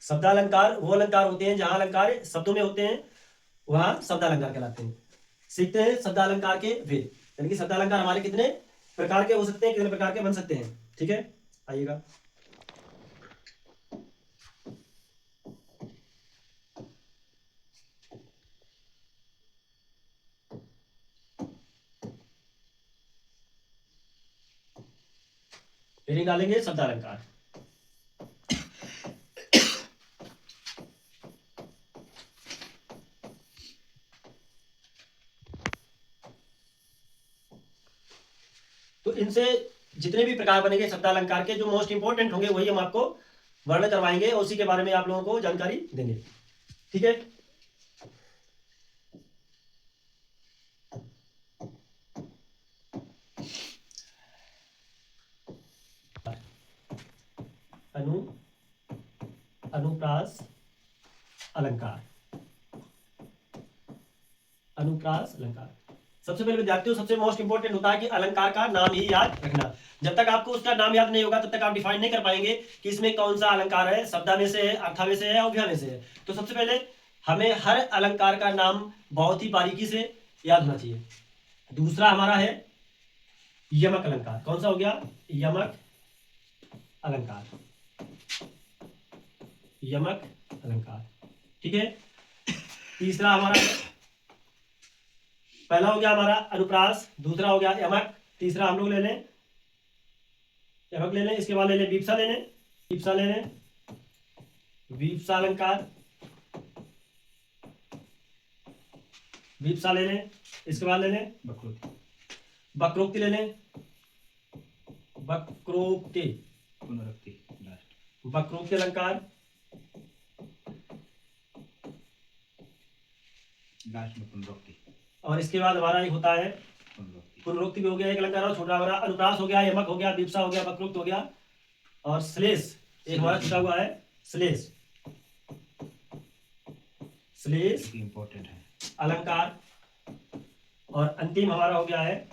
शब्दालंकार वो अलंकार होते हैं जहां अलंकार शब्दों में होते हैं, वहां शब्दालंकार कहलाते हैं। सीखते हैं शब्दालंकार के वेद, यानी कि शब्दालंकार हमारे कितने प्रकार के हो सकते हैं, कितने प्रकार के बन सकते हैं। ठीक है, आइएगा। हेडिंग डालेंगे शब्दालंकार। तो इनसे जितने भी प्रकार बनेंगे शब्दालंकार के, जो मोस्ट इंपोर्टेंट होंगे वही हम आपको वर्णन करवाएंगे और उसी के बारे में आप लोगों को जानकारी देंगे। ठीक है, अनुप्रास अलंकार। अनुप्रास अलंकार सबसे पहले विद्यार्थियों सबसे मोस्ट इंपोर्टेंट होता है कि अलंकार का नाम ही याद रखना। जब तक आपको उसका नाम याद नहीं होगा तब तक आप डिफाइन नहीं कर पाएंगे कि इसमें कौन सा अलंकार है, शब्दा में से है, अर्था में से है, अव्यय में से है। तो सबसे पहले हमें हर अलंकार का नाम बहुत ही बारीकी से याद होना चाहिए। दूसरा हमारा है यमक अलंकार। कौन सा हो गया? यमक अलंकार। यमक अलंकार, ठीक है। तीसरा हमारा, पहला हो गया हमारा अनुप्रास, दूसरा हो गया यमक, तीसरा हम लोग ले लें यमक ले लें, इसके बाद ले लें वीप्सा ले लें, वीप्सा ले लें, वीप्सा अलंकार, वीप्सा ले लें, इसके बाद ले लें वक्रोक्ति, वक्रोक्ति ले लें, वक्रोक्ति, पुनरुक्ति, वक्रोक्ति अलंकार, लास्ट में पुनरुक्ति, और इसके बाद हमारा एक होता है पुनरुक्ति। पुनरुक्ति भी हो गया एक अलंकार, और छोटा हमारा अनुप्रास हो गया, यमक हो गया, वीप्सा हो गया, वक्रोक्त हो गया, और श्लेष एक हमारा छुटा हुआ है श्लेष। श्लेष इंपॉर्टेंट है अलंकार, और अंतिम हमारा हो गया है,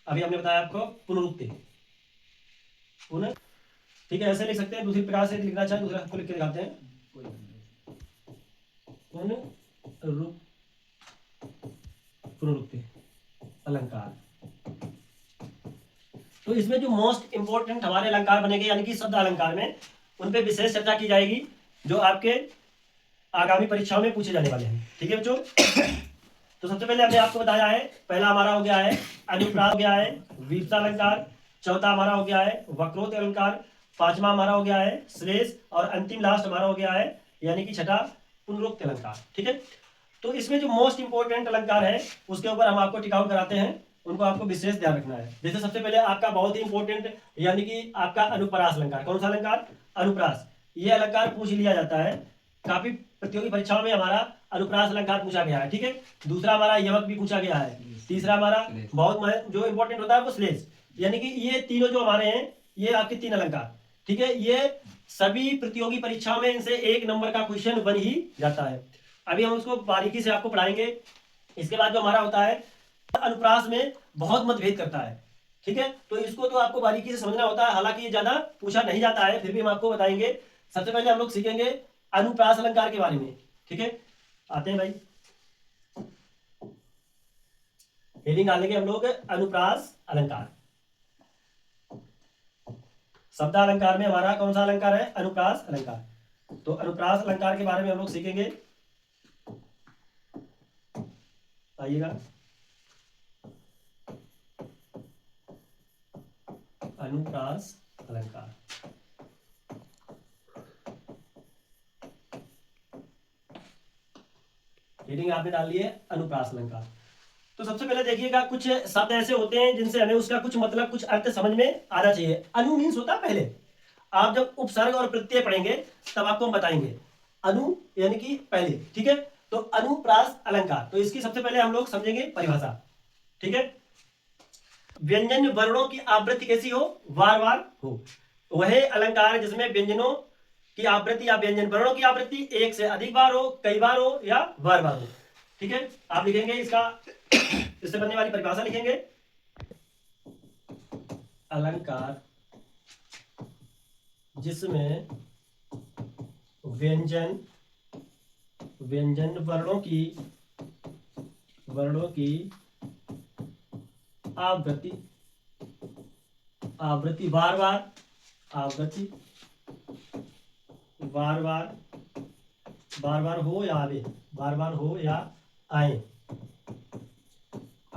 अभी हमने बताया आपको, पुनरुक्ति। पुनः, ठीक है, ऐसे लिख सकते हैं, दूसरी प्रकार से लिखना चाहे दूसरा आपको लिख के दिखाते हैं। पुनरुक्ति अलंकार। तो इसमें जो मोस्ट इंपोर्टेंट हमारे अलंकार बनेंगे, यानी कि शब्द अलंकार में, उन पे विशेष चर्चा की जाएगी जो आपके आगामी परीक्षाओं में पूछे जाने वाले हैं। ठीक है बच्चों, तो सबसे पहले हमने आपको बताया है, पहला हमारा हो गया है अनुप्रास हो गया है वीप्सा अलंकार, चौथा हमारा हो गया है वक्रोक्त अलंकार, पांचवा हमारा हो गया है श्लेष, और अंतिम लास्ट हमारा हो गया है यानी कि छठा पुनरुक्त अलंकार। ठीक है, तो इसमें जो मोस्ट इंपोर्टेंट अलंकार है उसके ऊपर हम आपको टिक आउट कराते हैं, उनको आपको विशेष ध्यान रखना है। जैसे सबसे पहले आपका बहुत ही इंपॉर्टेंट यानी कि आपका अनुप्रास अलंकार। कौन सा अलंकार? अनुप्रास। ये अलंकार पूछ लिया जाता है, काफी प्रतियोगी परीक्षाओं में हमारा अनुप्रास अलंकार पूछा गया है। ठीक है, दूसरा हमारा यमक भी पूछा गया है, तीसरा हमारा बहुत जो इंपॉर्टेंट होता है वो श्लेष, यानी कि ये तीनों जो हमारे हैं ये आपके तीन अलंकार। ठीक है, ये सभी प्रतियोगी परीक्षाओं में इनसे 1 नंबर का क्वेश्चन बन ही जाता है। अभी हम उसको बारीकी से आपको पढ़ाएंगे। इसके बाद जो हमारा होता है अनुप्रास में बहुत मतभेद करता है। ठीक है, तो इसको तो आपको बारीकी से समझना होता है, हालांकि ये ज्यादा पूछा नहीं जाता है, फिर भी हम आपको बताएंगे। सबसे पहले हम लोग सीखेंगे अनुप्रास अलंकार के बारे में। ठीक है, आते हैं भाई, हेडिंग डालेंगे हम लोग अनुप्रास अलंकार। शब्द अलंकार में हमारा कौन सा अलंकार है? अनुप्रास अलंकार। तो अनुप्रास अलंकार के बारे में हम लोग सीखेंगे, आइएगा। अनुप्रास अलंकार, हेडिंग आपने डाल ली है अनुप्रास अलंकार। तो सबसे पहले देखिएगा, कुछ शब्द ऐसे होते हैं जिनसे हमें उसका कुछ मतलब, कुछ अर्थ समझ में आना चाहिए। अनु मीन्स होता है पहले, आप जब उपसर्ग और प्रत्यय पढ़ेंगे तब आपको हम बताएंगे अनु यानी कि पहले। ठीक है, तो अनुप्रास अलंकार, तो इसकी सबसे पहले हम लोग समझेंगे परिभाषा। ठीक है, व्यंजन वर्णों की आवृत्ति कैसी हो? वार वार हो। वह अलंकार जिसमें व्यंजनों की आवृत्ति या व्यंजन वर्णों की आवृत्ति एक से अधिक बार हो, कई बार हो, या बार बार हो। ठीक है, आप लिखेंगे इसका, इससे बनने वाली परिभाषा लिखेंगे, अलंकार जिसमें व्यंजन व्यंजन वर्णों की आवृत्ति आवृत्ति बार बार आवृत्ति बार बार हो या आवे, बार बार हो या आए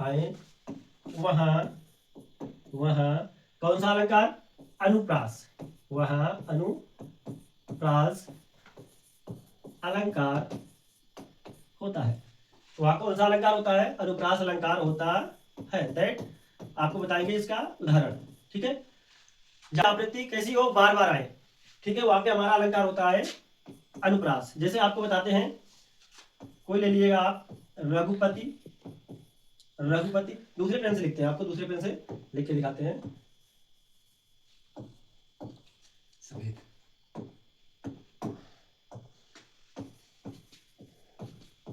आए वहाँ वहाँ कौन सा अलंकार? अनुप्रास। वहाँ अनुप्रास अलंकार होता है। वहाँ कौन सा अलंकार होता है? अनुप्रास अलंकार होता है। दैट आपको बताएंगे इसका उदाहरण। ठीक है, जहाँ आवृत्ति कैसी हो? बार बार आए। ठीक है, वहां पे हमारा अलंकार होता है अनुप्रास। जैसे आपको बताते हैं, कोई ले लीजिएगा आप रघुपति। रघुपति दूसरे पेन से लिखते हैं, आपको दूसरे पेन से लिख के दिखाते हैं। सफेद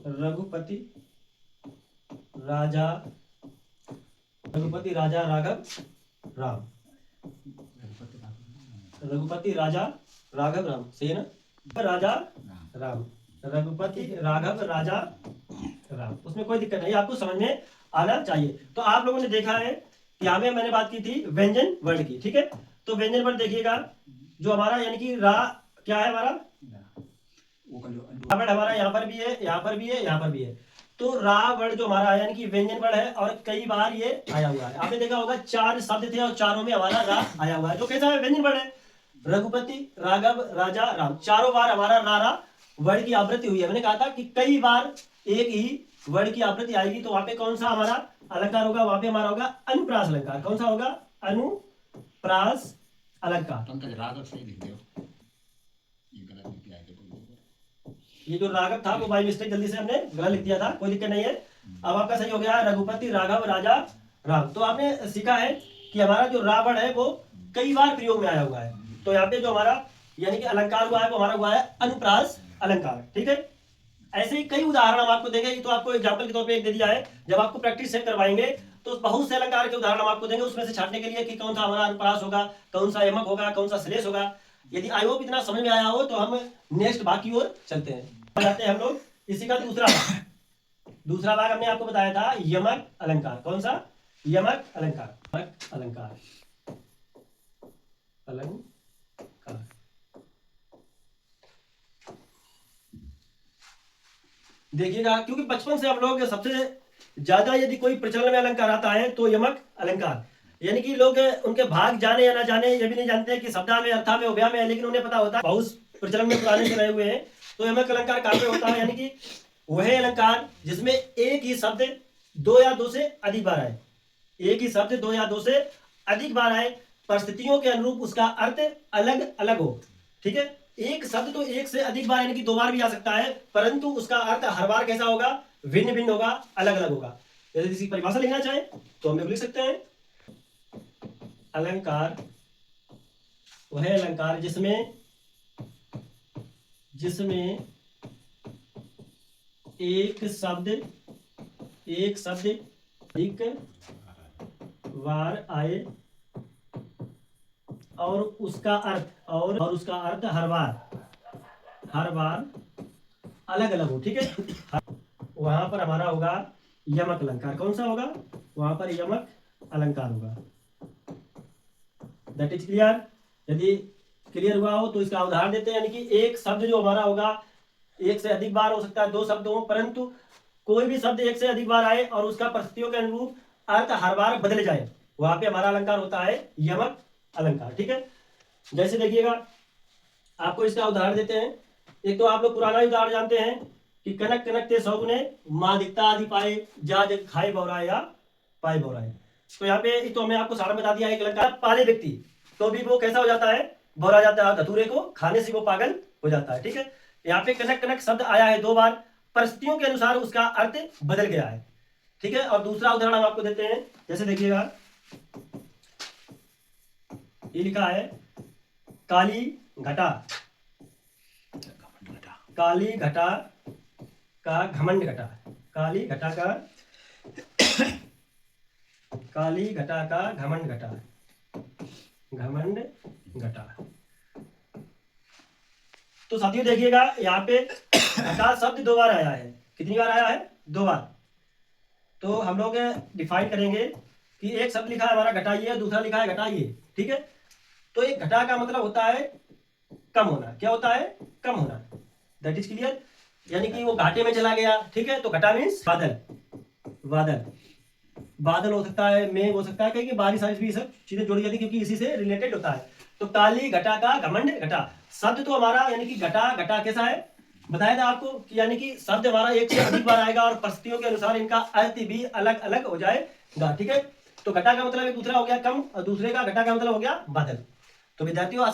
रघुपति राजा राघव राम। रघुपति राजा राघव राम, सही है ना? राजा राम, रघुपति राघव राजा राम, उसमें कोई दिक्कत नहीं, आपको समझ में आना चाहिए। तो आप लोगों ने देखा है कि यहाँ पे मैंने बात की थी व्यंजन वर्ण की। ठीक है, तो व्यंजन वर्ण देखिएगा, जो हमारा यानी कि रा क्या है हमारा? वर्ण हमारा यहाँ पर भी है, यहाँ पर भी है, यहाँ पर भी है। तो रा वर्ण जो हमारा है यानी कि व्यंजन वर्ण है, और कई बार ये आया हुआ है। आपने देखा होगा 4 शब्द थे और चारों में हमारा रा आया हुआ है, जो कैसा है? व्यंजन वर्ण है। रघुपति राघव राजा राम, चारों बार हमारा रा वर्ण की आवृत्ति हुई है। मैंने कहा था कि कई बार एक ही वर्ण की आवृत्ति आएगी, तो वहां पे कौन सा हमारा अलंकार होगा? वहां पे हमारा होगा अनुप्रास अलंकार। कौन सा होगा? अनुप्रास अलंकार। पंकज राघव सही लिख दो, ये गलत लिख दिया है तो ये जो राघव था वो बाई मिस्टेक जल्दी से हमने गलत लिख दिया था, कोई दिक्कत नहीं है। अब आपका सही हो गया है रघुपति राघव राजा राम। तो आपने सीखा है कि हमारा जो रावण है वो कई बार प्रयोग में आया हुआ है। तो यहाँ पे जो हमारा यानी कि अलंकार हुआ है वो हमारा हुआ है अनुप्रास अलंकार। ठीक है, ऐसे ही कई उदाहरण हम आपको देंगे। तो आपको एग्जाम्पल के तौर पे एक दे दिया है, जब आपको प्रैक्टिस सेट करवाएंगे तो बहुत से अलंकार के उदाहरण हम आपको देंगे, उसमें से छांटने के लिए कि कौन सा हमारा अनुप्रास होगा, कौन सा यमक होगा, कौन सा श्लेष होगा। यदि आई होप इतना समझ में आया हो तो हम नेक्स्ट भाग की ओर चलते हैं। जाते हैं हम लोग इसी का दूसरा भाग हमने आपको बताया था यमक अलंकार। कौन सा? यमक अलंकार। अलंकार अलंकार देखिएगा, क्योंकि बचपन से हम लोग सबसे ज्यादा यदि कोई प्रचलन में अलंकार आता है तो यमक अलंकार, यानी कि लोग उनके भाग जाने या ना जाने ये भी नहीं जानते कि शब्दा में, अर्था में, उभया में, लेकिन उन्हें पता होता है बहुत प्रचलन में पुराने से रहे हुए हैं। तो यमक अलंकार कहाँ पे होता है? यानी कि वह अलंकार जिसमें एक ही शब्द 2 या 2 से अधिक बार आए। एक ही शब्द 2 या 2 से अधिक बार आए, परिस्थितियों के अनुरूप उसका अर्थ अलग अलग हो। ठीक है, एक शब्द तो 1 से अधिक बार यानी कि 2 बार भी आ सकता है, परंतु उसका अर्थ हर बार कैसा होगा? भिन्न भिन्न होगा, अलग अलग होगा। यदि इसकी परिभाषा लिखना चाहे तो हम लिख सकते हैं, अलंकार वह अलंकार जिसमें एक शब्द एक बार आए और उसका अर्थ हर बार अलग अलग हो। ठीक है, वहां पर हमारा होगा यमक अलंकार। कौन सा होगा? वहां पर यमक अलंकार होगा। That is clear. यदि क्लियर हुआ हो तो इसका उदाहरण देते हैं, यानी कि एक शब्द जो हमारा होगा 1 से अधिक बार हो सकता है, 2 शब्द हो, परंतु कोई भी शब्द 1 से अधिक बार आए और उसका परिस्थितियों के अनुरूप अर्थ हर बार बदल जाए, वहां पे हमारा अलंकार होता है यमक अलंकार। ठीक है, जैसे देखिएगा आपको इसका उदाहरण देते हैं। एक तो आप लोग पुराना ही उदाहरण जानते हैं कि कनक कनक ते सौगुने माँ दिखता आदि पाए, जा जग खाए बौराए या पाए बौराए। तो यहाँ पे तो हमने आपको सारा बता दिया है। एक अलंकार पाले व्यक्ति तो भी वो कैसा हो जाता है? बौरा जाता है, धतूरे को खाने से वो पागल हो जाता है। ठीक है, यहाँ पे कनक कनक शब्द आया है 2 बार, परिस्थितियों के अनुसार उसका अर्थ बदल गया है। ठीक है, और दूसरा उदाहरण हम आपको देते हैं। जैसे देखिएगा ये लिखा है काली घटा का घमंड घटा। काली घटा का घमंड घटा। तो साथियों देखिएगा यहाँ पे घटा शब्द 2 बार आया है। कितनी बार आया है? 2 बार। तो हम लोग डिफाइन करेंगे कि एक शब्द लिखा है हमारा घटाइए, दूसरा लिखा है घटाइए। ठीक है, तो एक घटा का मतलब होता है कम होना। क्या होता है? कम होना। That is clear. यानी कि वो घाटे में चला गया। ठीक है, तो घटा मीन्स बादल। बादल, बादल हो सकता है, मेघ हो सकता है, कहीं बारिश वारिश भी सब चीजें जोड़ी जाती है क्योंकि इसी से रिलेटेड होता है। तो काली घटा का घमंड घटा। शब्द तो हमारा यानी कि घटा, घटा कैसा है बताया था आपको कि यानी कि शब्द हमारा एक से अधिक बार आएगा और परिस्थितियों के अनुसार इनका अर्थ भी अलग अलग हो जाएगा। ठीक है, तो घटा का मतलब एक दूसरा हो गया कम और दूसरे का घटा का मतलब हो गया बादल। तो विद्यार्थियों